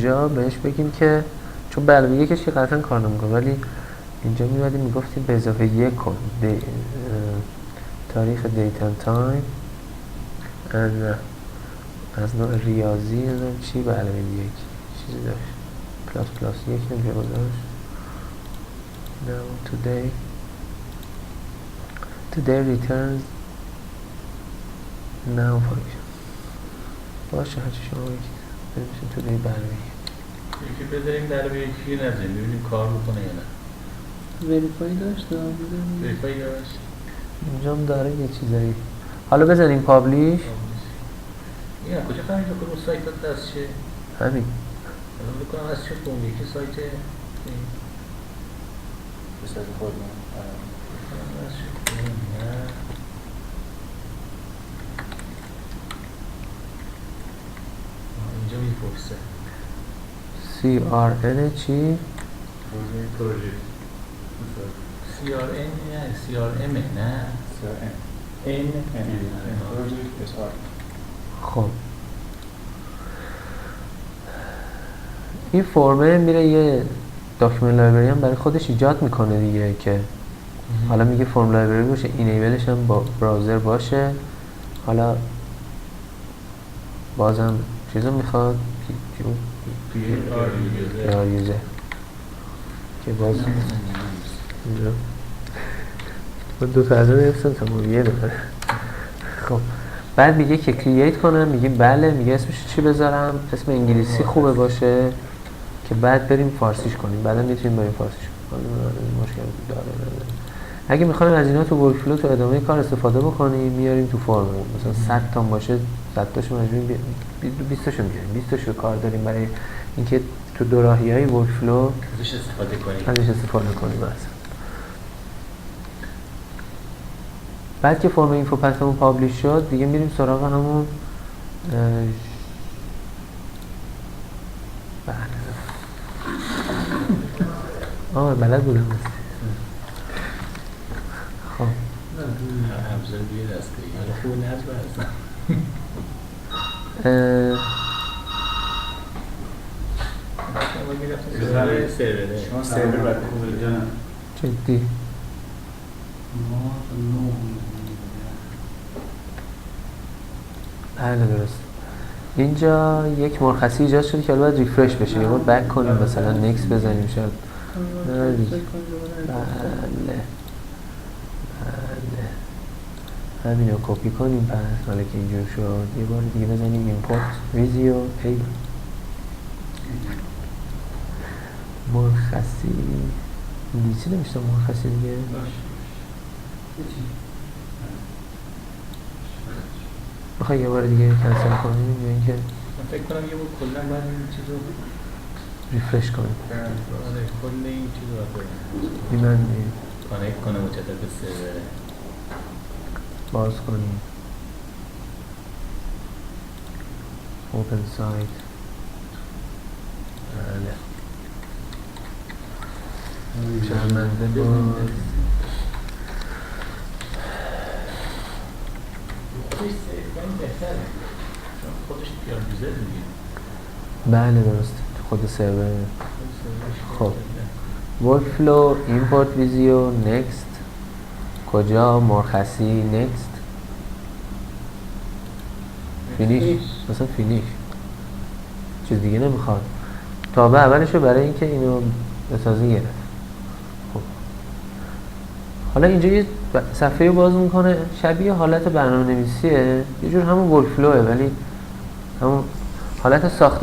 اینجا بهش بگیم که چون به علاوه یکش که قطعا کار نمیکنه، ولی اینجا میمدیم میگفتیم به اضافه یک کن تاریخ دیت اند تایم از نوع ریاضی نمیدونم چی به علاوه یک چیزی داشت پلاس پلاس یک نمیشه گذاشت. now today returns now function باشه هرچی شما بگید بنویسیم today به علاوه یکی بذاریم در به یکی نزدیم ببینیم کار میکنه یا نه. وریفای داشت وریفای داشت اینجا هم داره یه چیزایی. حالا بزنیم پابلیش. این کجا فهمید که اون سایت دست چه؟ همین الان بکنم از چه اون یکی سایت به سایت خود من از چه نه اینجا میپرسه CRN چی؟ پروژه CRN نه CRM نه CRM پروژه SR. خب این فرمه میره یه داکیومنت لایبرری هم برای خودش ایجاد میکنه دیگه که حالا میگه فرم لایبرری باشه، اینیبلش هم با براوزر باشه. حالا بازم چیزو میخواد PR یوزر که باز اینجا من دو تا از اون نفسم تمام یه دفعه. خب بعد میگه که کرییت کنم، میگه بله، میگه اسمش چی بذارم، اسم انگلیسی خوبه باشه که بعد بریم فارسیش کنیم، بعدا میتونیم بریم فارسیش کنیم. مشکل داره نداره. اگه میخوایم از اینا تو ورکفلو تو ادامه کار استفاده بکنیم میاریم تو فرم، مثلا 100 تا باشه 100 تاشو مجبوریم 20 تاشو میاریم، 20 تاشو کار داریم برای اینکه تو دو راهیای ورکفلو ازش استفاده کنیم. مثلا بعد که فرم اینفو پسمون پابلیش شد دیگه میریم سراغ همون بلد بودم خب ابزار بیه دسته حالا خوب نصب هستن شما سرور باید بکنید جانم جدی بله درست. اینجا یک مرخصی ایجاد شده که باید ریفرش بشه، یه بار بک کنیم مثلا نکس بزنیم شاید بله همین رو کپی کنیم پس حالا که اینجور شد یه بار دیگه بزنیم ایمپورت ویزیو ای مرخصی انگلیسی نمیشتم مرخصی دیگه بخوای یه بار دیگه کنسل کنیم یا اینکه من فکر کنم یه بار کلا باید این چیز رو ریفرش کنیم. آره کل این چیز رو باید من کانکت کنه مجدد به سرور باز کنیم اوپن سایت. بله شرمنده باز خودش پیار یوزر میگه. بله درست تو خود سرور. خب ورکفلو ایمپورت ویزیو نکست کجا مرخصی نکست فینیش مثلا فینیش چیز دیگه نمیخواد تابع اولشو برای اینکه اینو بسازی گرفت. خب حالا اینجا یه صفحه رو باز میکنه شبیه حالت برنامه نویسیه، یه جور همون ورکفلوه ولی همون حالت ساختار